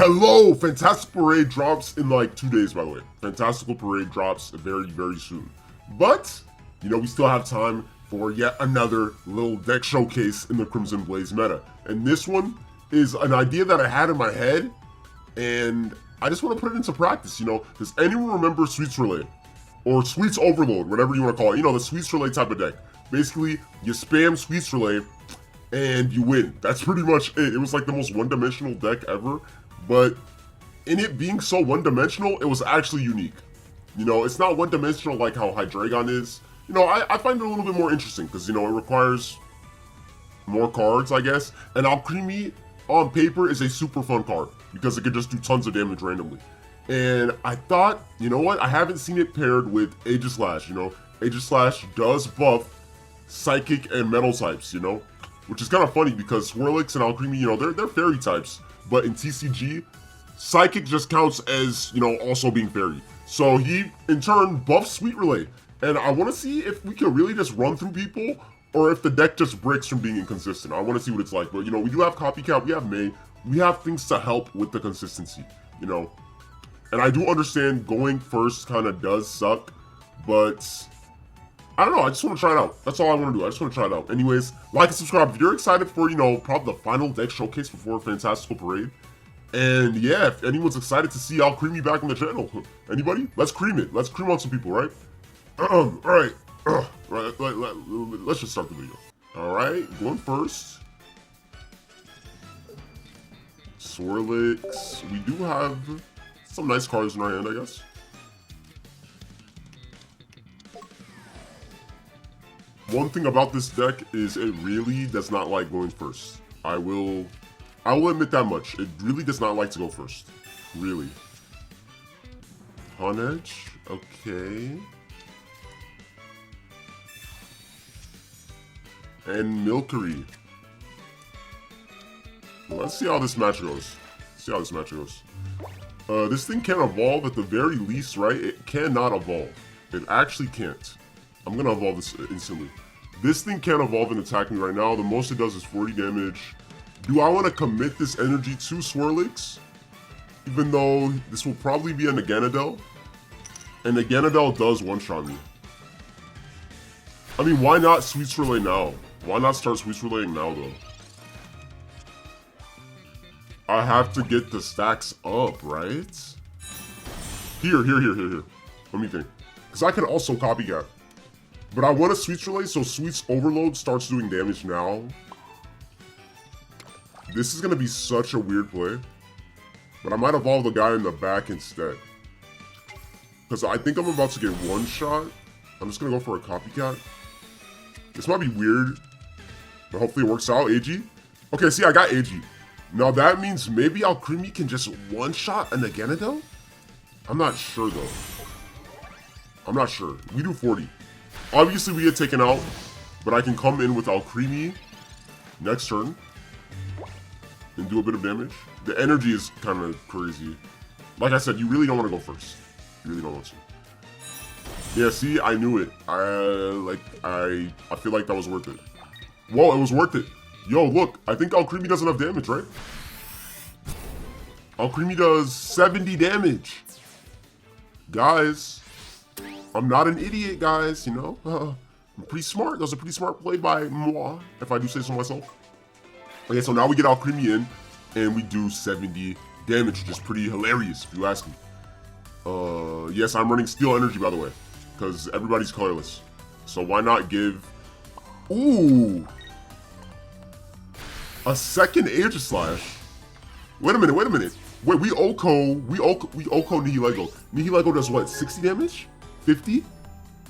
Hello! Fantastical Parade drops in like 2 days, by the way. Fantastical Parade drops very, very soon. But, you know, we still have time for yet another little deck showcase in the Crimson Blaze meta. And this one is an idea that I had in my head, and I just want to put it into practice, you know. Does anyone remember Sweets Relay? Or Sweets Overload, whatever you want to call it. You know, the Sweets Relay type of deck. Basically, you spam Sweets Relay, and you win. That's pretty much it. It was like the most one-dimensional deck ever, but in it being so one-dimensional, it was actually unique. You know, it's not one-dimensional like how Hydreigon is. You know, I find it a little bit more interesting because, you know, it requires more cards, I guess. And Alcremie, on paper, is a super fun card because it could just do tons of damage randomly. And I thought, you know what, I haven't seen it paired with Aegislash, you know. Aegislash does buff Psychic and Metal types, you know. Which is kind of funny because Swirlix and Alcremie, you know, they're fairy types. But in TCG, Psychic just counts as, you know, also being fairy. So he, in turn, buffs Sweet Relay. And I want to see if we can really just run through people or if the deck just breaks from being inconsistent. I want to see what it's like. But, you know, we do have Copycat, we have May. We have things to help with the consistency, you know. And I do understand going first kind of does suck, but I don't know, I just want to try it out. That's all I want to do. I just want to try it out. Anyways, like and subscribe if you're excited for, you know, probably the final deck showcase before Fantastical Parade. And yeah, if anyone's excited to see Alcremie back on the channel. Anybody? Let's cream it. Let's cream on some people, right? Alright. Let's just start the video. Alright, going first. Swirlix. We do have some nice cards in our hand, I guess. One thing about this deck is it really does not like going first. I will admit that much. It really does not like to go first. Really. Honedge, okay. And Milcery. Let's see how this match goes. This thing can evolve at the very least, right? It cannot evolve. It actually can't. I'm gonna evolve this instantly. This thing can't evolve and attack me right now. The most it does is 40 damage. Do I want to commit this energy to Swirlix? Even though this will probably be a Naganadel. And Naganadel does one-shot me. I mean, why not Sweets Relay now? Why not start Sweets Relaying now, though? I have to get the stacks up, right? Here. Let me think. Because I can also Copycat. But I want a Sweets Relay, so Sweets Overload starts doing damage now. This is going to be such a weird play. But I might evolve the guy in the back instead. Because I think I'm about to get one shot. I'm just going to go for a Copycat. This might be weird. But hopefully it works out. Ag. Okay, see, I got Ag. Now that means maybe Alcremie can just one-shot a Naganadel? I'm not sure, though. I'm not sure. We do 40. Obviously, we get taken out, but I can come in with Alcremie next turn and do a bit of damage. The energy is kind of crazy. Like I said, you really don't want to go first. You really don't want to. Yeah, see, I knew it. I feel like that was worth it. Whoa, it was worth it. Yo, look, I think Alcremie does enough damage, right? Alcremie does 70 damage. Guys. I'm not an idiot, guys, you know? I'm pretty smart. That was a pretty smart play by moi, if I do say so myself. Okay, so now we get Alcremie in, and we do 70 damage, which is pretty hilarious, if you ask me. Yes, I'm running Steel Energy, by the way, because everybody's colorless. So why not give... Ooh! A second Aegislash? Wait a minute. Wait, we Oko Nihilego. Nihilego does what, 60 damage? 50?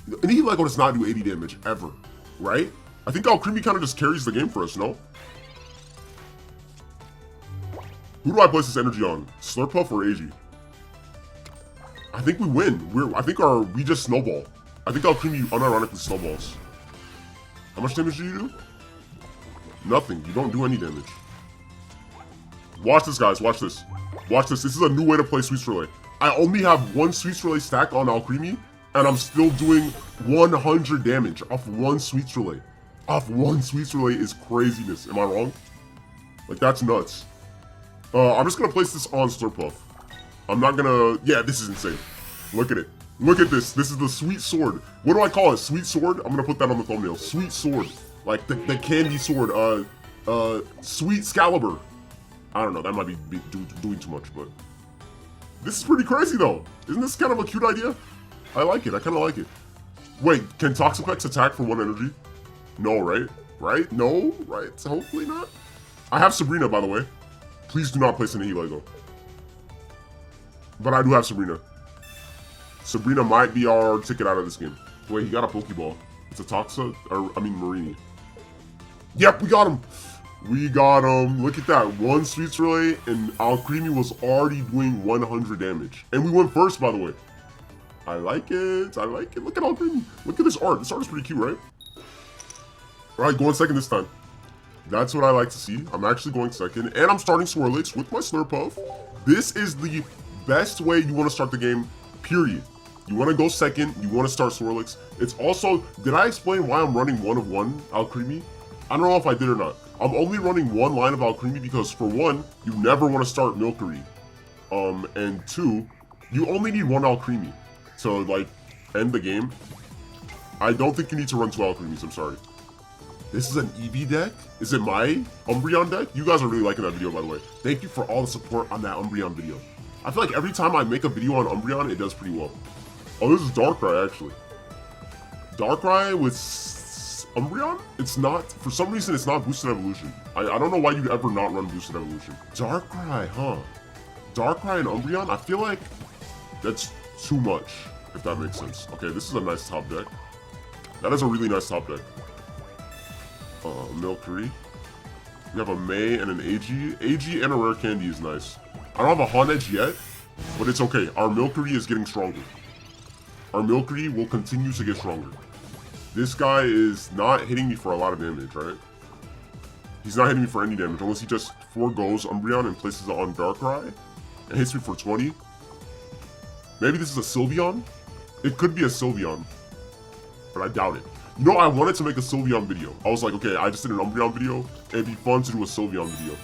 Nihilego does not do 80 damage, ever. Right? I think Alcremie kind of just carries the game for us, no? Who do I place this energy on? Slurpuff or Ag? I think we win. We just snowball. I think Alcremie unironically snowballs. How much damage do you do? Nothing. You don't do any damage. Watch this, guys. Watch this. Watch this. This is a new way to play Sweets Relay. I only have one Sweets Relay stack on Alcremie, and I'm still doing 100 damage off one Sweets Relay. Off one Sweets Relay is craziness. Am I wrong? Like, that's nuts. I'm just gonna place this on Slurpuff. I'm not gonna... Yeah, this is insane. Look at it. Look at this. This is the Sweet Sword. What do I call it? Sweet Sword? I'm gonna put that on the thumbnail. Sweet Sword. Like the candy sword. Sweet Excalibur. I don't know. That might be doing too much, but... This is pretty crazy, though. Isn't this kind of a cute idea? I like it. I kind of like it. Wait, can Toxapex attack for 1 energy? No, right? Right? No? Right? Hopefully not. I have Sabrina, by the way. Please do not place an Heligo. But I do have Sabrina. Sabrina might be our ticket out of this game. Wait, he got a Pokeball. It's a Toxa, Marini. Yep, we got him. We got him. Look at that. 1 Sweet Relay, and Alcremie was already doing 100 damage. And we went first, by the way. I like it. I like it. Look at Alcremie. Look at this art. This art is pretty cute, right? All right, going second this time. That's what I like to see. I'm actually going second, and I'm starting Swirlix with my Slurpuff. This is the best way you want to start the game, period. You want to go second. You want to start Swirlix. It's also, did I explain why I'm running 1 of 1 Alcremie? I don't know if I did or not. I'm only running 1 line of Alcremie because, for 1, you never want to start Milcery. And 2, you only need 1 Alcremie to, like, end the game. I don't think you need to run 2 Alcremies, I'm sorry. This is an Eevee deck? Is it my Umbreon deck? You guys are really liking that video, by the way. Thank you for all the support on that Umbreon video. I feel like every time I make a video on Umbreon, it does pretty well. Oh, this is Darkrai, actually. Darkrai with Umbreon? It's not, for some reason, it's not Boosted Evolution. I don't know why you'd ever not run Boosted Evolution. Darkrai, huh? Darkrai and Umbreon? I feel like that's too much, if that makes sense. Okay, this is a nice top deck. That is a really nice top deck. Milcery. You have a May and an Agi. Agi and a Rare Candy is nice. I don't have a Honedge yet, but it's okay. Our Milcery is getting stronger. Our Milcery will continue to get stronger. This guy is not hitting me for a lot of damage, right? He's not hitting me for any damage, unless he just forgoes Umbreon and places it on Darkrai and hits me for 20. Maybe this is a Sylveon? It could be a Sylveon, but I doubt it. You know, I wanted to make a Sylveon video. I was like, okay, I just did an Umbreon video. It'd be fun to do a Sylveon video.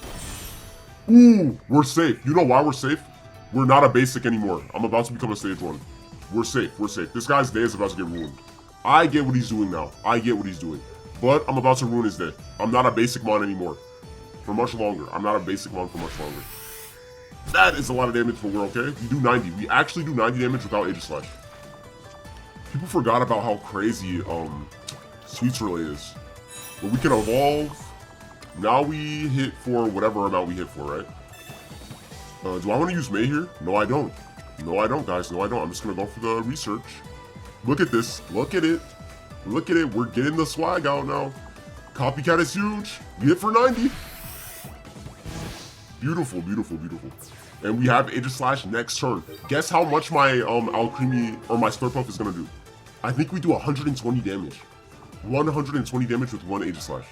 Ooh, we're safe. You know why we're safe? We're not a basic anymore. I'm about to become a stage 1. We're safe. We're safe. This guy's day is about to get ruined. I get what he's doing now. I get what he's doing. But I'm about to ruin his day. I'm not a basic mon anymore. For much longer. I'm not a basic mon for much longer. That is a lot of damage, but we're okay. We do 90. We actually do 90 damage without Aegislash. People forgot about how crazy Sweet Relay is. But we can evolve. Now we hit for whatever amount we hit for, right? Do I want to use May here? No, I don't. No, I don't, guys. No, I don't. I'm just going to go for the research. Look at this. Look at it. Look at it. We're getting the swag out now. Copycat is huge. We hit for 90. Beautiful, beautiful, beautiful. And we have Aegislash next turn. Guess how much my Alcremie or my Slurpuff is going to do. I think we do 120 damage. 120 damage with 1 Aegislash.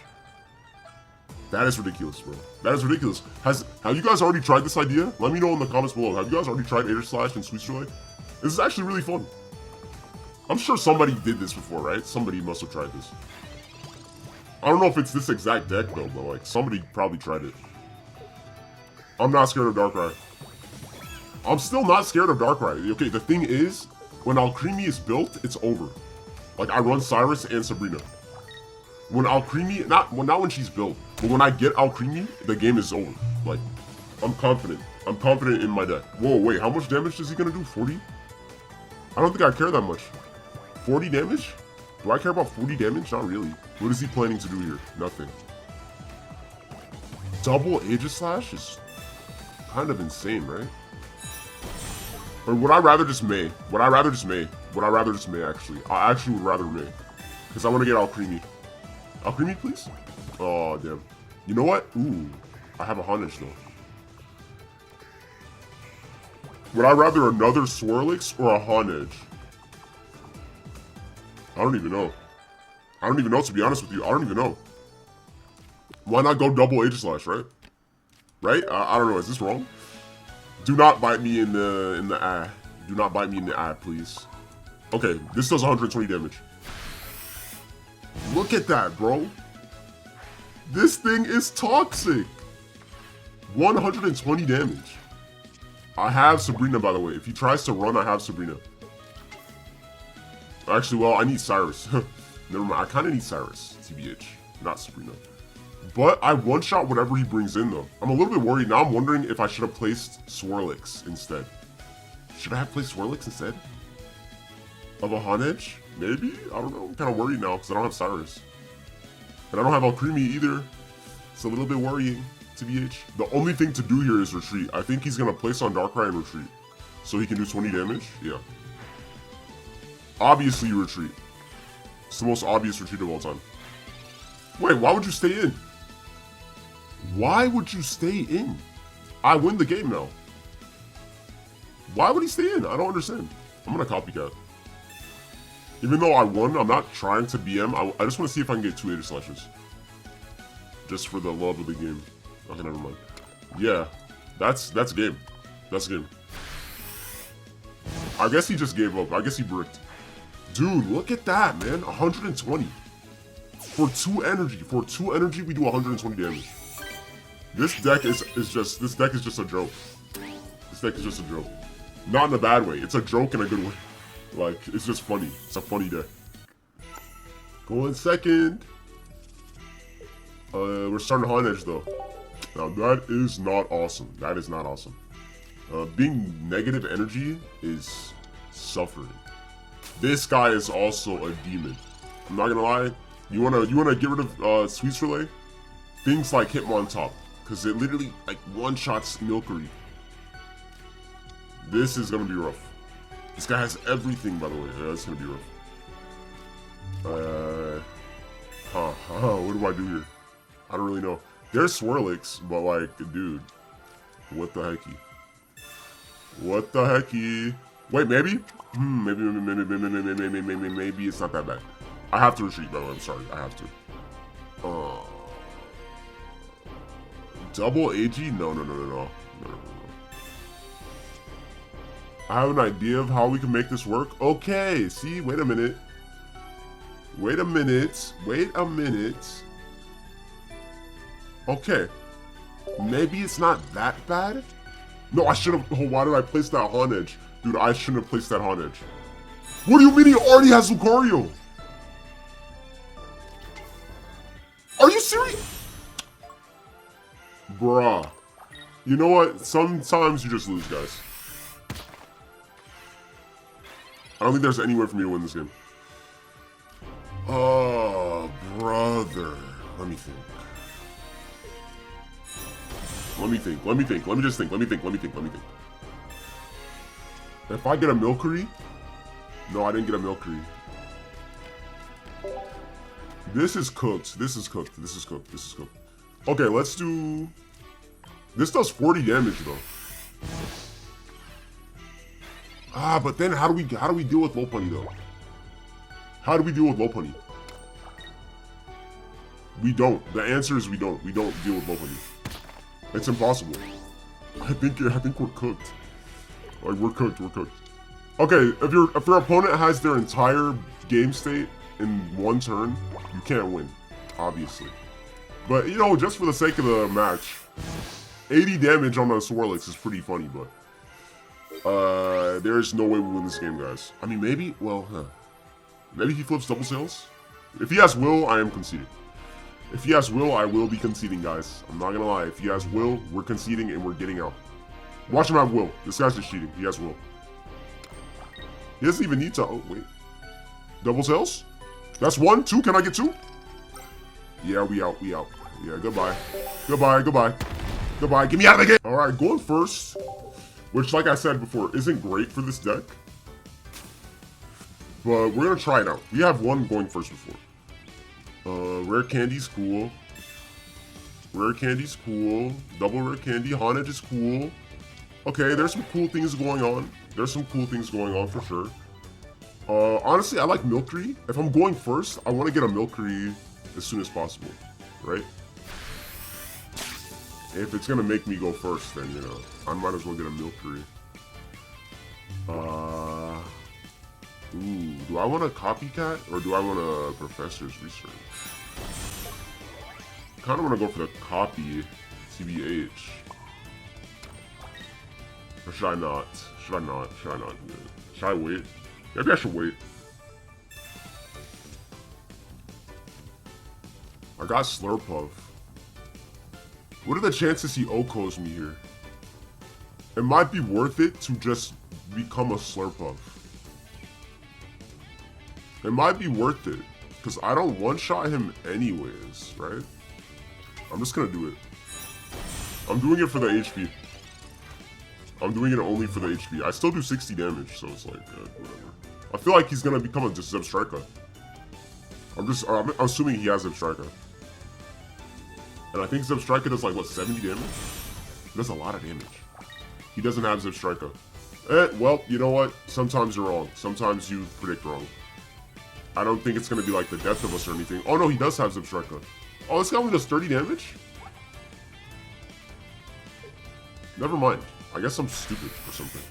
That is ridiculous, bro. That is ridiculous. Have you guys already tried this idea? Let me know in the comments below. Have you guys already tried Aegislash and Sweet Relay? This is actually really fun. I'm sure somebody did this before, right? Somebody must have tried this. I don't know if it's this exact deck, though, but, like, somebody probably tried it. I'm not scared of Darkrai. I'm still not scared of Darkrai. Okay, the thing is, when Alcremie is built, it's over. Like, I run Cyrus and Sabrina. When Alcremie, not when she's built, but when I get Alcremie, the game is over. Like, I'm confident. I'm confident in my deck. Whoa, wait, how much damage is he gonna do? 40? I don't think I care that much. 40 damage? Do I care about 40 damage? Not really. What is he planning to do here? Nothing. Double Aegislash is kind of insane, right? Or would I rather just May? Would I rather just May? Would I rather just May, actually? I actually would rather May. Because I want to get Alcremie. Alcremie, please? Oh, damn. You know what? Ooh. I have a Honedge, though. Would I rather another Swirlix or a Honedge? I don't even know. I don't even know, to be honest with you. I don't even know. Why not go double Aegislash, right? Right? I don't know. Is this wrong? Do not bite me in the eye. Do not bite me in the eye, please. Okay, this does 120 damage. Look at that, bro. This thing is toxic. 120 damage. I have Sabrina, by the way. If he tries to run, I have Sabrina. Actually, well, I need Cyrus. Never mind. I kind of need Cyrus, TBH, not Sabrina. But I one-shot whatever he brings in, though. I'm a little bit worried. Now I'm wondering if I should have placed Swirlix instead. Should I have placed Swirlix instead of a Honedge? Maybe? I don't know. I'm kind of worried now because I don't have Cyrus. And I don't have Alcremie either. It's a little bit worrying, TBH. The only thing to do here is retreat. I think he's going to place on Darkrai and retreat. So he can do 20 damage? Yeah. Obviously you retreat. It's the most obvious retreat of all time. Wait, why would you stay in? Why would you stay in? I win the game now. Why would he stay in? I don't understand. I'm going to copycat. Even though I won, I'm not trying to BM. I just want to see if I can get 2 Aegislashes. Just for the love of the game. Okay, never mind. Yeah, that's game. That's game. I guess he just gave up. I guess he bricked. Dude, look at that, man. 120. For 2 energy. For 2 energy, we do 120 damage. This deck is just a joke. This deck is just a joke. Not in a bad way. It's a joke in a good way. Like, it's just funny. It's a funny deck. Going second. We're starting Honedge though. Now that is not awesome. That is not awesome. Being negative energy is suffering. This guy is also a demon. I'm not gonna lie. You wanna get rid of Sweets Relay? Things like Hitmontop, because it literally like one-shots Milcery. This is gonna be rough. This guy has everything, by the way. Yeah, it's gonna be rough. What do I do here? I don't really know. There's Swirlix, but like, dude, what the hecky? What the hecky? Wait, maybe? Maybe it's not that bad. I have to retreat, by the way. I'm sorry. I have to. Double AG? No. I have an idea of how we can make this work. Okay, see, wait a minute. Okay. Maybe it's not that bad? No, I should have. Oh, why did I place that Honedge? Dude, I shouldn't have placed that Honedge. What do you mean he already has Lucario? Are you serious? Bruh. You know what? Sometimes you just lose, guys. I don't think there's any way for me to win this game. Oh, brother. Let me think. Let me just think. If I get a Milcery? No, I didn't get a Milcery. This is cooked. Okay, let's do... This does 40 damage, though. But then how do we deal with Lopunny, though? How do we deal with Lopunny? We don't. The answer is we don't. We don't deal with Lopunny. It's impossible. I think we're cooked. Like, we're cooked. Okay, if your opponent has their entire game state in one turn, you can't win, obviously. But, you know, just for the sake of the match, 80 damage on the Swirlix is pretty funny, but there's no way we win this game, guys. I mean, maybe, well, maybe he flips double sales. If he has Will, I am conceding. If he has Will, I will be conceding, guys. I'm not gonna lie. If he has Will, we're conceding and we're getting out. Watch him have Will. This guy's just cheating. He has Will. He doesn't even need to. Oh, wait. Double sales? That's 1, 2. Can I get 2? Yeah, we out. Yeah, goodbye. Goodbye. Get me out of the game. All right, going first, which, like I said before, isn't great for this deck. But we're gonna try it out. We have one going first before. Rare Candy's cool. Double Rare Candy. Honedge is cool. Okay, there's some cool things going on. For sure. Honestly, I like Milcery. If I'm going first, I want to get a Milcery as soon as possible, right? If it's gonna make me go first, then, you know, I might as well get a Milcery. Do I want a copycat or do I want a Professor's Research? I kind of want to go for the copy, TBH. Or should I not? Should I not? Should I not? Should I wait? Maybe I should wait. I got Slurpuff. What are the chances he OHKOs me here? It might be worth it to just become a Slurpuff. It might be worth it. Because I don't one-shot him anyways, right? I'm just gonna do it. I'm doing it for the HP. I'm doing it only for the HP. I still do 60 damage, so it's like, whatever. I feel like he's gonna become a just Zebstrika. I'm assuming he has Zebstrika. And I think Zebstrika does like, what, 70 damage? He does a lot of damage. He doesn't have Zebstrika. Well, you know what? Sometimes you're wrong. Sometimes you predict wrong. I don't think it's gonna be like the death of us or anything. Oh no, he does have Zebstrika. Oh, this guy only does 30 damage? Never mind. I guess I'm stupid or something.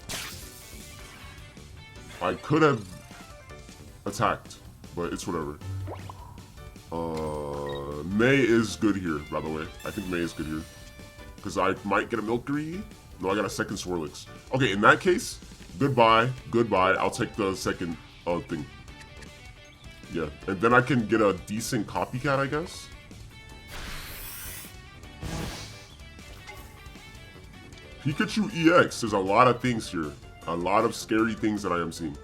I could have attacked, but it's whatever. May is good here, by the way. I think May is good here. Because I might get a Milcery. No, I got a second Swirlix. Okay, in that case, goodbye. Goodbye. I'll take the second thing. Yeah, and then I can get a decent copycat, I guess. Pikachu EX, there's a lot of things here. A lot of scary things that I am seeing.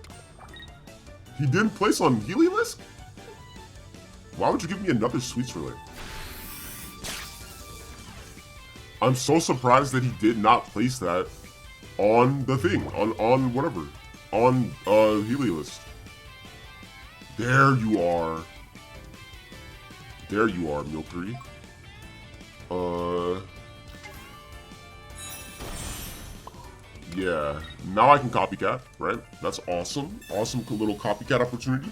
He didn't place on Heliolisk? Why would you give me another Sweets Relay? I'm so surprised that he did not place that on the thing, on whatever, on Heliolisk. There you are. There you are, Milcery. Yeah, now I can copycat, right? That's awesome. Awesome little copycat opportunity.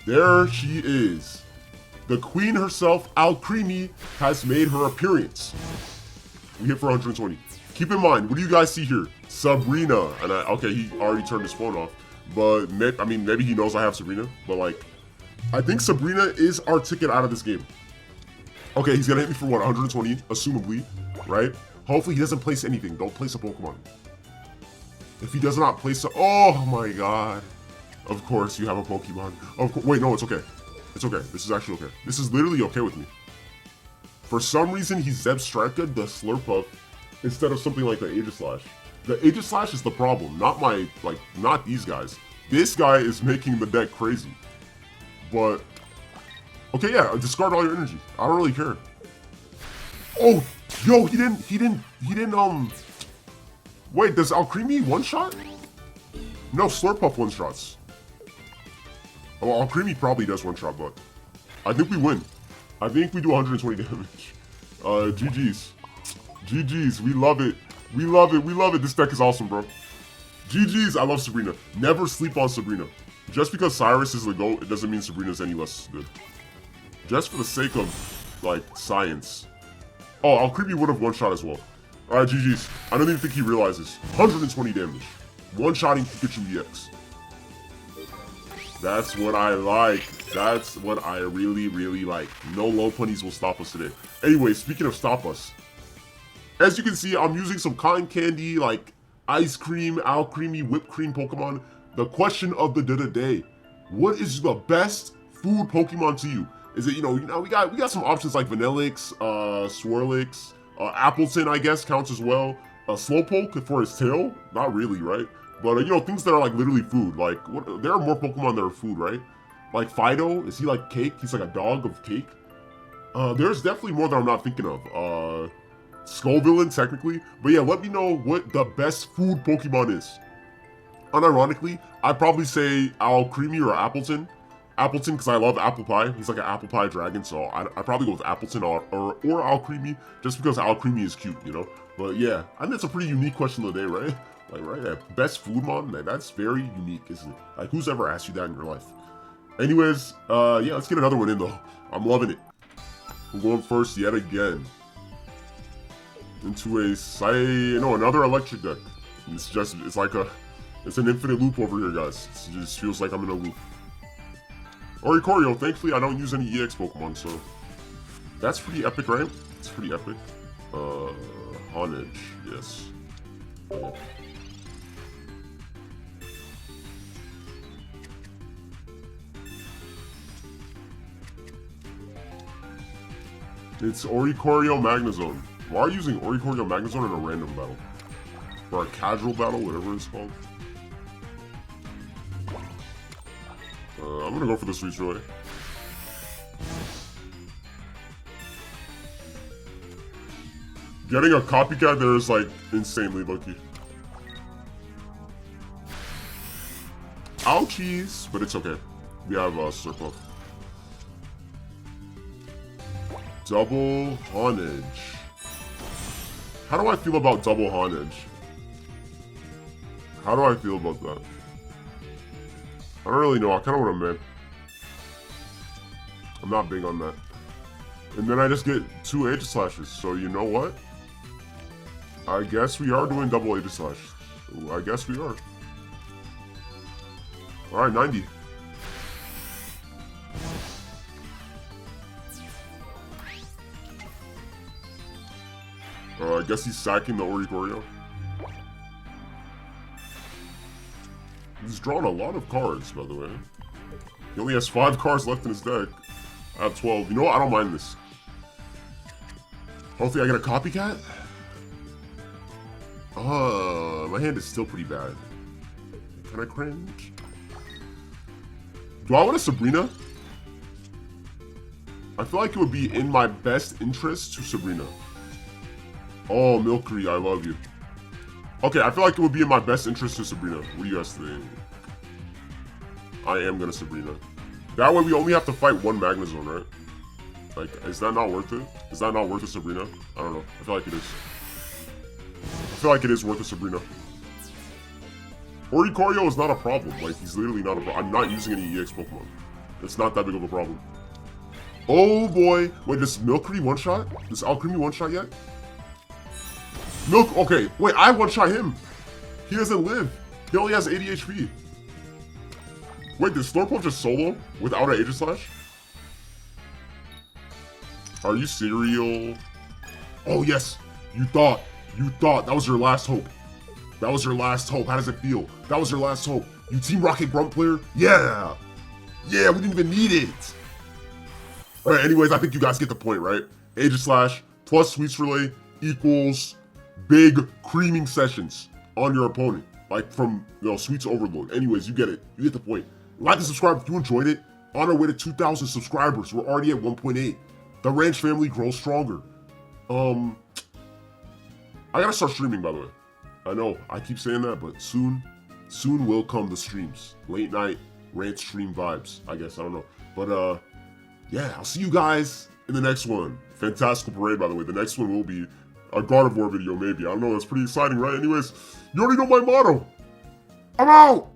There she is. The queen herself, Alcremie, has made her appearance. We hit for 120. Keep in mind, what do you guys see here? Sabrina. And okay, he already turned his phone off. But, I mean, maybe he knows I have Sabrina. But, like, I think Sabrina is our ticket out of this game. Okay, he's gonna hit me for what, 120, assumably, right? Hopefully he doesn't place anything. Don't place a Pokemon. If he does not place a, oh my god. Of course you have a Pokemon. Wait, no, it's okay. It's okay. This is actually okay. This is literally okay with me. For some reason, he Zebstrika the Slurpuff instead of something like the Aegislash. The Aegislash is the problem, not my, like, not these guys. This guy is making the deck crazy. But, okay, yeah, discard all your energy. I don't really care. Oh, yo, he didn't, wait, does Alcremie one-shot? No, Slurpuff one-shots. Well, Alcremie probably does one-shot, but I think we win. I think we do 120 damage. GG's. GG's, we love it. We love it, we love it. This deck is awesome, bro. GG's, I love Sabrina. Never sleep on Sabrina. Just because Cyrus is the GOAT, it doesn't mean Sabrina's any less good. Just for the sake of, like, science. Oh, Alcremie would have one-shot as well. Alright, GG's. I don't even think he realizes. 120 damage. One-shotting Pikachu EX. That's what I like. That's what I really, really like. No low punies will stop us today. Anyway, speaking of stop us. As you can see, I'm using some cotton candy, like ice cream, Alcremie, whipped cream Pokemon. The question of the day. What is the best food Pokemon to you? Is it, you know, we got some options like Vanillix, Swirlix, Appleton, I guess, counts as well. Slowpoke for his tail? Not really, right? But, you know, things that are, like, literally food. Like, there are more Pokemon that are food, right? Like, Fido, is he, like, cake? He's, like, a dog of cake? There's definitely more that I'm not thinking of. Skullvillain, technically. But, yeah, let me know what the best food Pokemon is. Unironically, I'd probably say Alcremie or Appleton. Appleton, because I love apple pie. He's like an apple pie dragon, so I'd probably go with Appleton or Alcremie, just because Alcremie is cute, you know? But, yeah, I think it's a pretty unique question of the day, right? Like, right, that best food mon, that's very unique, isn't it? Like, who's ever asked you that in your life? Anyways, yeah, let's get another one in, though. I'm loving it. I'm going first yet again. Into another electric deck. It's like it's an infinite loop over here, guys. It just feels like I'm in a loop. Oricorio, thankfully I don't use any EX Pokemon, so that's pretty epic, right? It's pretty epic. Honage, yes. Okay. It's Oricorio Magnezone. Why are you using Oricorio Magnezone in a random battle? Or a casual battle, whatever it's called. I'm gonna go for the Sweet Relay. Getting a copycat there is like insanely lucky. Ouchies, but it's okay. We have Surpuff. Double Honage. How do I feel about double Honage? How do I feel about that? I don't really know. I kind of want to man. I'm not big on that. And then I just get 2 Aegislashes. So you know what? I guess we are doing double Aegislash. I guess we are. Alright, 90. I guess he's sacking the Oricorio. He's drawn a lot of cards, by the way. He only has 5 cards left in his deck. I have 12. You know what? I don't mind this. Hopefully I get a copycat. My hand is still pretty bad. Can I cringe? Do I want a Sabrina? I feel like it would be in my best interest to Sabrina. Oh, Milcery, I love you. Okay, I feel like it would be in my best interest to Sabrina. What do you guys think? I am gonna Sabrina. That way we only have to fight 1 Magnezone, right? Like, is that not worth it? Is that not worth a Sabrina? I don't know. I feel like it is. I feel like it is worth a Sabrina. Oricorio is not a problem. Like, he's literally not a problem. I'm not using any EX Pokemon. It's not that big of a problem. Oh boy. Wait, this Milcery one-shot? This Alcremie one-shot yet? Okay, wait, I one-shot him. He doesn't live. He only has 80 HP. Wait, did Slurple just solo without an Aegislash? Are you serial? Oh yes, you thought. That was your last hope. That was your last hope. How does it feel? That was your last hope. You Team Rocket Grunt player? Yeah! Yeah, we didn't even need it. Alright, anyways, I think you guys get the point, right? Aegislash plus Sweets Relay equals big creaming sessions on your opponent. Like from, Sweets Overload. Anyways, you get it. You get the point. Like and subscribe if you enjoyed it. On our way to 2,000 subscribers. We're already at 1.8. The Ranch family grows stronger. I gotta start streaming, by the way. I know, I keep saying that, but soon will come the streams. Late night, Ranch stream vibes, I guess, I don't know. But, yeah, I'll see you guys in the next one. Fantastical Parade, by the way. The next one will be a God of War video, maybe. I don't know, that's pretty exciting, right? Anyways, you already know my motto. I'm out!